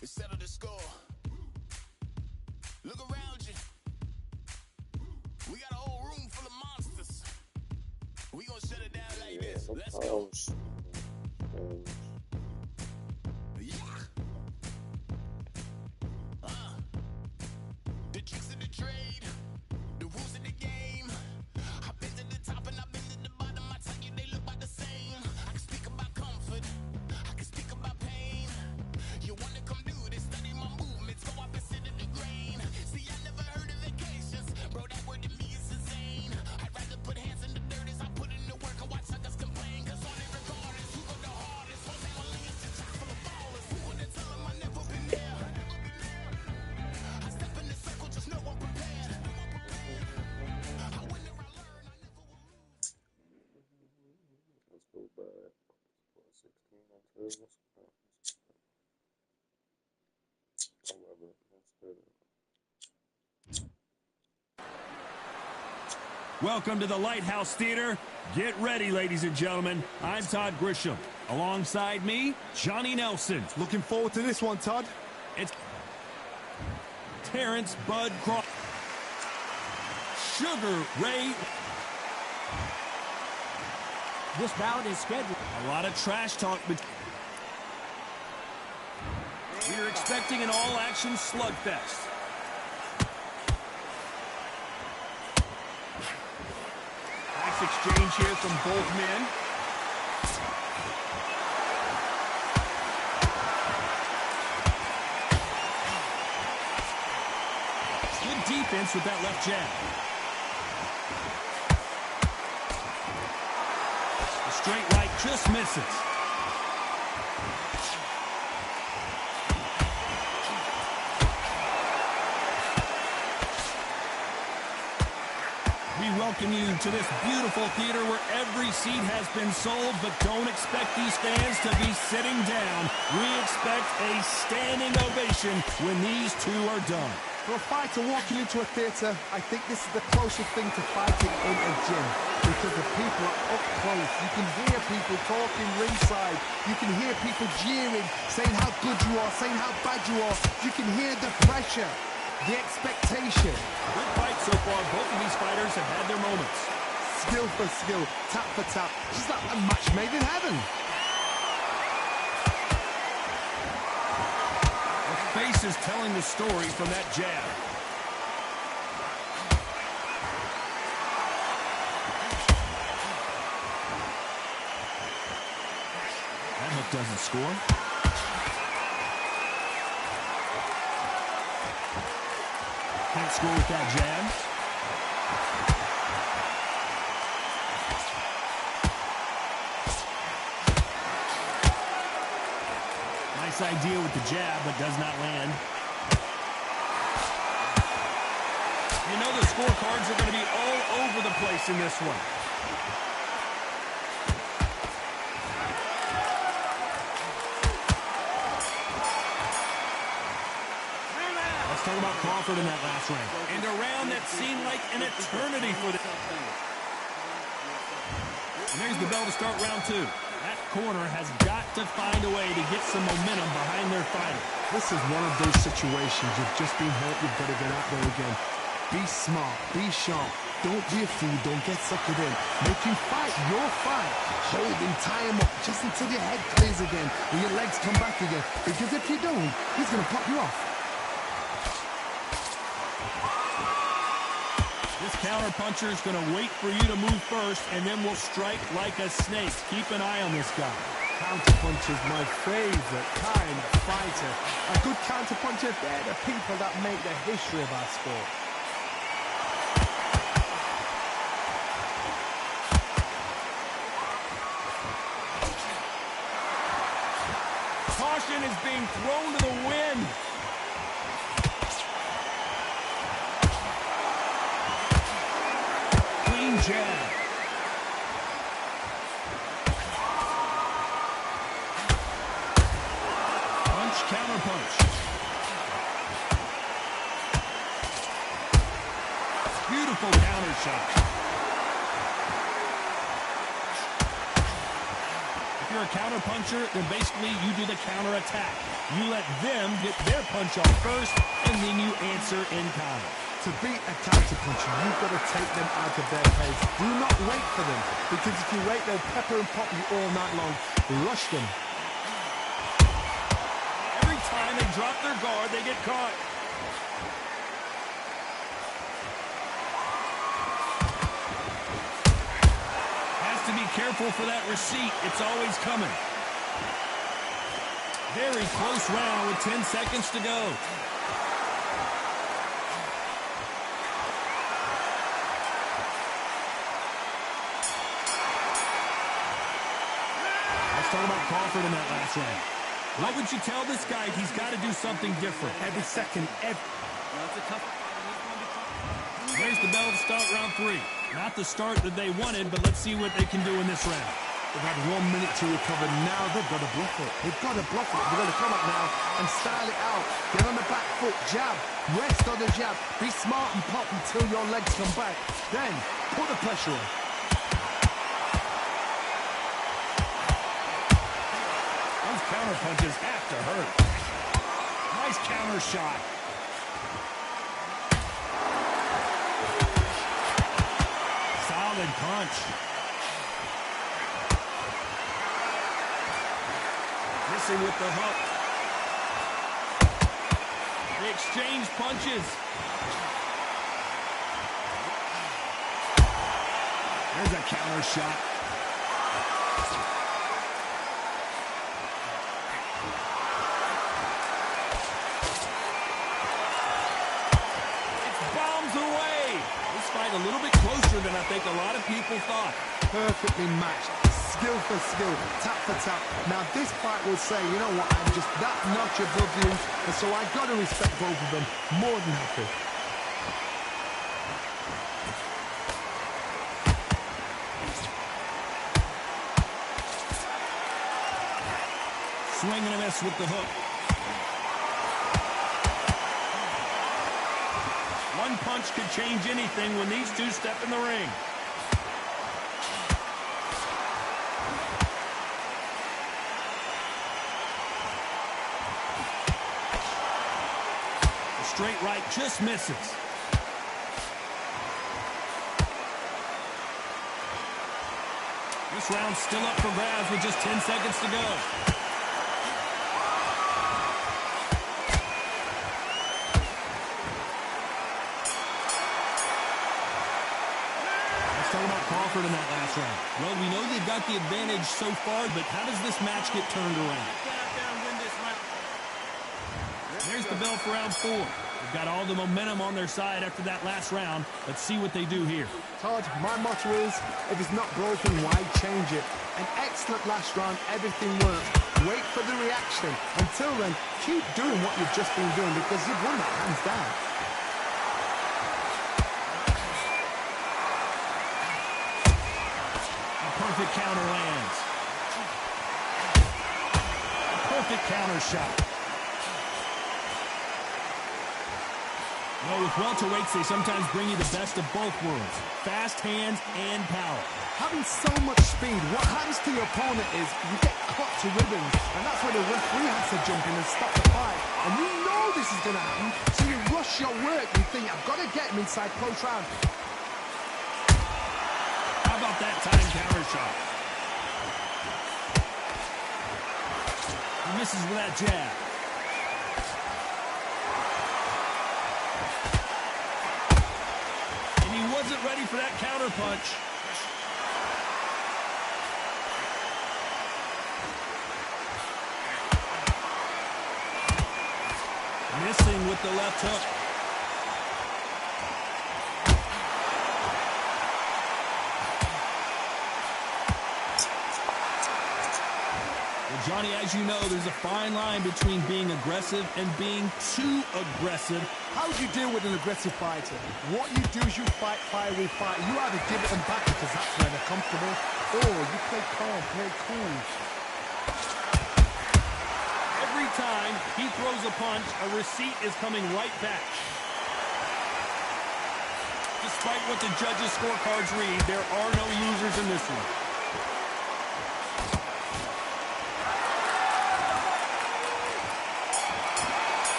It's settled the score. Look around you. We got a whole room full of monsters. We gonna shut it down like this. Let's go. Yeah. The tricks of the trade, the rules of the game. I've been to the top and I've been to the bottom. I tell you, they look about the same. I can speak about comfort. I can speak about pain. You wanna come do this? Study my movements. Go up and sit in the grain. See, I never heard of vacations. Bro, that word to me is insane. I'd rather put hands in the dirt as I put in the work and watch suckers complain. Cause on it regardless, who go the hardest? Whole family is just chock full of ballers. Who wanna tell them I never been there? I step in the circle, just know I'm prepared. I win or I learn, I never will lose. Let's go back. 16 on Taylor. Welcome to the Lighthouse Theater. Get ready, ladies and gentlemen. I'm Todd Grisham. Alongside me, Johnny Nelson. Looking forward to this one, Todd. It's Terrence Bud Cross. Sugar Ray. This bout is scheduled. A lot of trash talk, but we're expecting an all-action slugfest. Nice exchange here from both men. Good defense with that left jab. The straight right just misses. We welcome you to this beautiful theater where every seat has been sold, but don't expect these fans to be sitting down. We expect a standing ovation when these two are done. For a fighter walking into a theatre, I think this is the closest thing to fighting in a gym. Because the people are up close. You can hear people talking ringside. You can hear people jeering, saying how good you are, saying how bad you are. You can hear the pressure, the expectation. Good fight so far. Both of these fighters have had their moments. Skill for skill, tap for tap. Just like a match made in heaven. The face is telling the story from that jab. That hook doesn't score. Can't score with that jab. Nice idea with the jab, but does not land. You know the scorecards are going to be all over the place in this one. Let's talk about Crawford in that last round. And a round that seemed like an eternity for them. And there's the bell to start round two. That corner has got to find a way to get some momentum behind their fighter. This is one of those situations. You've just been hurt. You've got to get out there again. Be smart. Be sharp. Don't be a fool. Don't get suckered in. Make him fight your fight. Hold him, tie him up just until your head clears again and your legs come back again. Because if you don't, he's going to pop you off. This counter-puncher is going to wait for you to move first, and then will strike like a snake. Keep an eye on this guy. Counter-puncher is my favorite kind of fighter. A good counter-puncher, they're the people that make the history of our sport. Caution is being thrown to the wind. Clean jab. Punch, counter punch. Beautiful counter shot. If you're a counter-puncher, then basically you do the counter-attack. You let them get their punch off first, and then you answer in kind. To beat a counter-puncher, you've got to take them out of their pace. Do not wait for them, because if you wait, they'll pepper and pop you all night long. Rush them. Every time they drop their guard, they get caught. Has to be careful for that receipt. It's always coming. Very close round with 10 seconds to go. Let's talk about Crawford in that last round. What would you tell this guy? He's got to do something different. Every second, There's the bell to start round 3. Not the start that they wanted, but let's see what they can do in this round. They've had 1 minute to recover. Now they've got to bluff it. They've got to bluff it. They've got to come up now and style it out. Get on the back foot, jab, rest on the jab. Be smart and pop until your legs come back. Then put the pressure on. Those counter punches have to hurt. Nice counter shot. Solid punch. Missing with the hook. They exchange punches. There's a counter shot. It's bombs away. This fight a little bit closer than I think a lot of people thought. Perfectly matched. Skill for skill, tap for tap. Now this fight will say, you know what, I'm just that notch above you, and so I got to respect both of them. More than happy. Swing and a miss with the hook. One punch could change anything when these two step in the ring. Straight right just misses. This round's still up for grabs with just 10 seconds to go. Let's talk about Crawford in that last round. Well, we know they've got the advantage so far, but how does this match get turned around? There's the bell for round 4. They've got all the momentum on their side after that last round. Let's see what they do here. Todd, my motto is, if it's not broken, why change it? An excellent last round, everything works. Wait for the reaction. Until then, keep doing what you've just been doing because you've won that hands down. A perfect counter lands. A perfect counter shot. Well, with welterweights, they sometimes bring you the best of both worlds. Fast hands and power. Having so much speed, what happens to your opponent is you get cut to ribbons, and that's where the referee has to jump in and stop the fight. And you know this is going to happen, so you rush your work. You think, I've got to get him inside close round. How about that time counter shot? He misses with that jab. Wasn't ready for that counter punch. Missing with the left hook. Well, Johnny, as you know, there's a fine line between being aggressive and being too aggressive. How do you deal with an aggressive fighter? What you do is you fight fire with fire. You either give it them back because that's where they're comfortable, or you play calm, play cool. Every time he throws a punch, a receipt is coming right back. Despite what the judges' scorecards read, there are no losers in this one.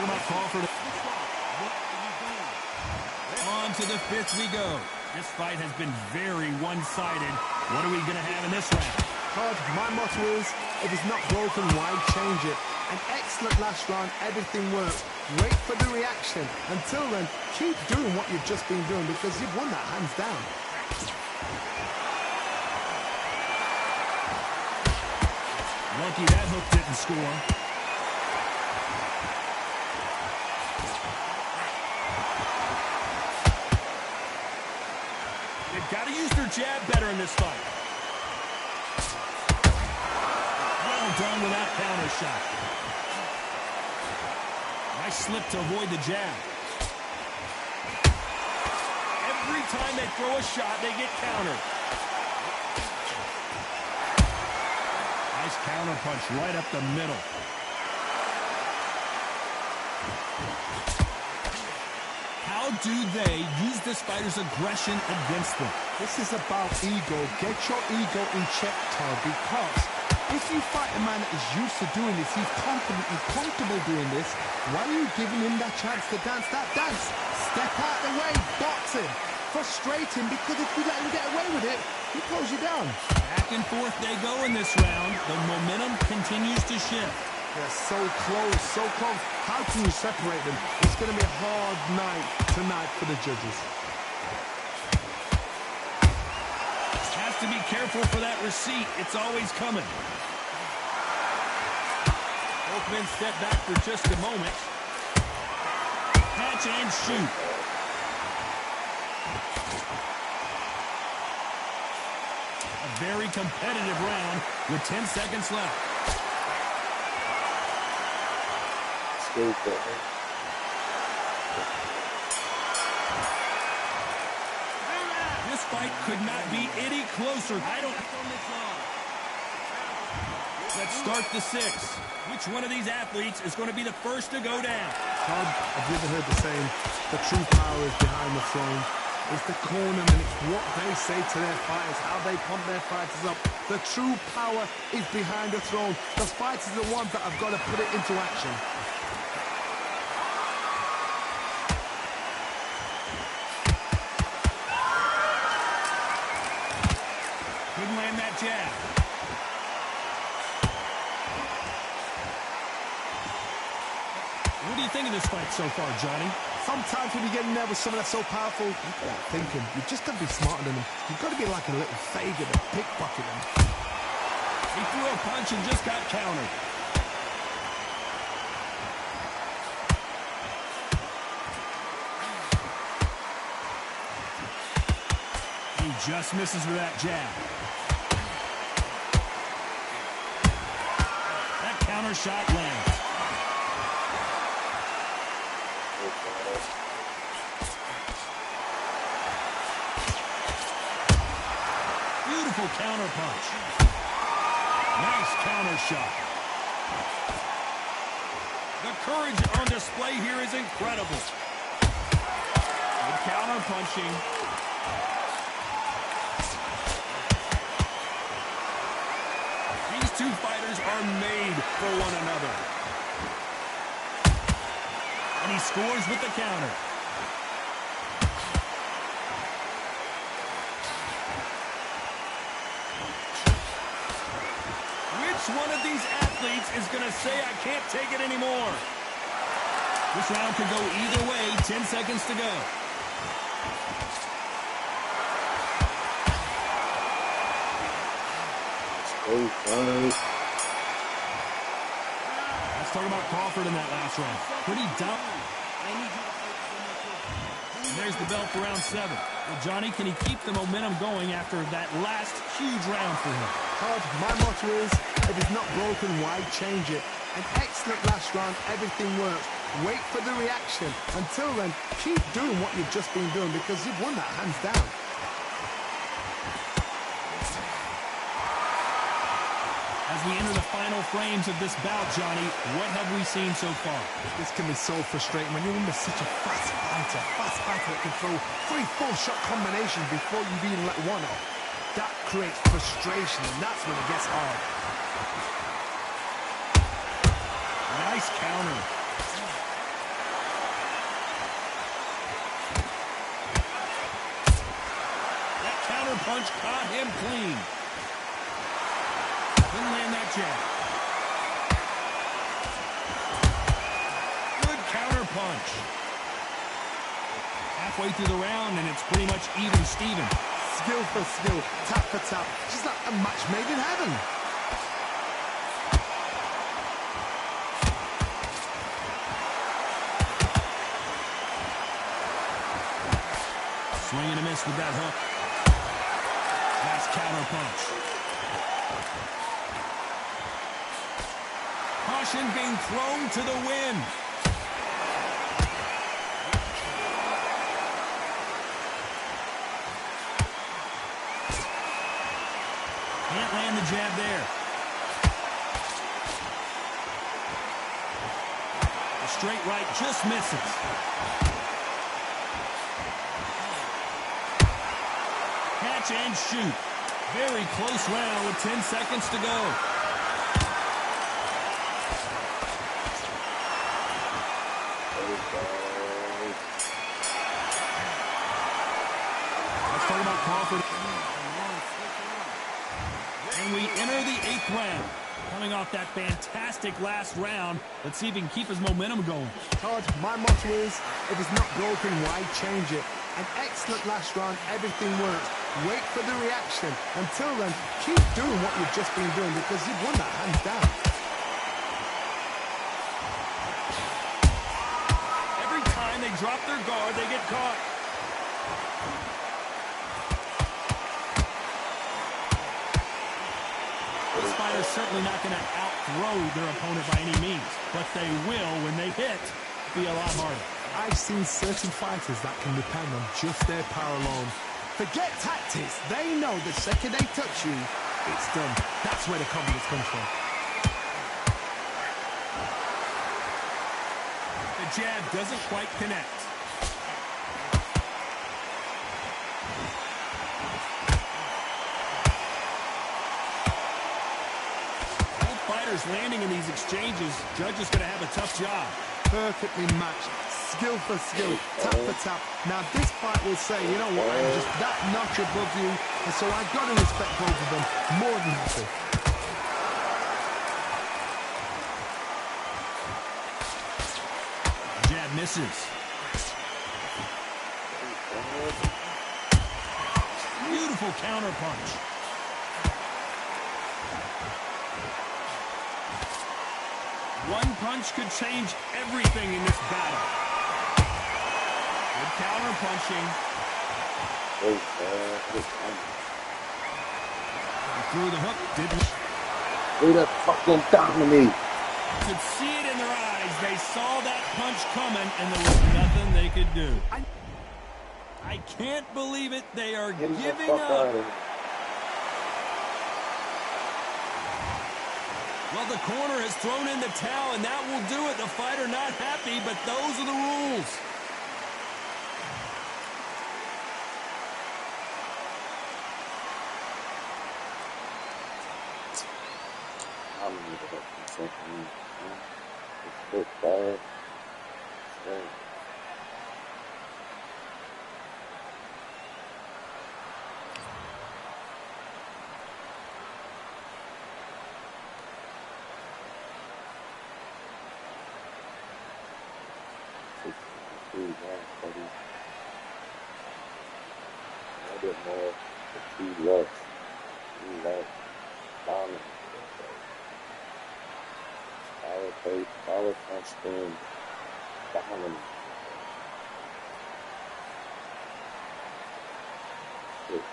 talking about Crawford. On to the fifth we go. This fight has been very one-sided. What are we going to have in this round? Todd, my motto is, if it's not broken, why change it? An excellent last round, everything works. Wait for the reaction. Until then, keep doing what you've just been doing because you've won that hands down. Lucky that hook didn't score. They've got to use their jab better in this fight. Well done with that counter shot. Nice slip to avoid the jab. Every time they throw a shot, they get countered. Nice counter punch right up the middle. How do they use this fighter's aggression against them? This is about ego. Get your ego in check, Todd, because if you fight a man that is used to doing this, he's confident and comfortable doing this, why are you giving him that chance to dance that dance? Step out the way, box him, frustrate him, because if you let him get away with it, he throws you down. Back and forth they go in this round. The momentum continues to shift. They're so close, so close. How can you separate them? It's going to be a hard night tonight for the judges. Has to be careful for that receipt. It's always coming. Both men step back for just a moment. Catch and shoot. A very competitive round with 10 seconds left. Still better. This fight could not be any closer. Let's start the sixth. Which one of these athletes is going to be the first to go down? Todd, have you ever heard the saying, the true power is behind the throne? It's the cornermen, it's what they say to their fighters, how they pump their fighters up. The true power is behind the throne. The fighters are the ones that have got to put it into action. Couldn't land that jab. What do you think of this fight so far, Johnny? Sometimes when you get in there with someone that's so powerful, you've got to think him. You've just got to be smarter than him. You've got to be like a little Fagin and pickpocket him. He threw a punch and just got countered. He just misses with that jab. That counter shot lands. Beautiful counter punch. Nice counter shot. The courage on display here is incredible. Good counter punching. These two fighters are made for one another. And he scores with the counter. Which one of these athletes is going to say, I can't take it anymore? This round could go either way. 10 seconds to go. Oh, five. Let's talk about Crawford in that last round. Pretty dumb. And there's the bell for round 7. Well, Johnny, can he keep the momentum going after that last huge round for him? Todd, my motto is, if it's not broken, why change it? An excellent last round, everything works. Wait for the reaction. Until then, keep doing what you've just been doing because you've won that hands down. As we enter the final frames of this bout, Johnny, what have we seen so far? This can be so frustrating when you're under such a fast fighter that can throw 3-4 shot combinations before you've even let one off. That creates frustration, and that's when it gets hard. Nice counter. punch caught him clean. Couldn't land that jab. Good counter punch. Halfway through the round, and it's pretty much even Steven. Skill for skill, tap for tap. Just like a match made in heaven. Swing and a miss with that hook. Nice counter punch. Caution being thrown to the wind. Can't land the jab there. The straight right just misses. Catch and shoot. Very close round with 10 seconds to go. Let's talk about Crawford. And we enter the 8th round. Coming off that fantastic last round, let's see if he can keep his momentum going. Todd, my motto is, if it's not broken, why change it? An excellent last round, everything worked. Wait for the reaction. Until then, keep doing what you've just been doing because you've won that hands down. Every time they drop their guard, they get caught. This fighter's certainly not going to outthrow their opponent by any means, but they will, when they hit, be a lot harder. I've seen certain fighters that can depend on just their power alone. Forget tactics. They know the second they touch you, it's done. That's where the confidence comes from. The jab doesn't quite connect. Both fighters landing in these exchanges. Judge is going to have a tough job. Perfectly matched. Skill for skill, tap for tap. Now this fight will say, you know what, I'm just that notch above you, and so I've got to respect both of them more than happy. Jab misses. Beautiful counter punch. One punch could change everything in this battle. Good counter punching. Threw the hook, didn't. Who the fucking dominate? Could see it in their eyes. They saw that punch coming, and there was nothing they could do. I can't believe it. They are giving up. Well, the corner has thrown in the towel, and that will do it. The fighter not happy, but those are the rules. I'm going to help myself. It's so bad. Buddy. I did more for 2 less. 2 less. Dominant. Power punch spin. Dominant. Good,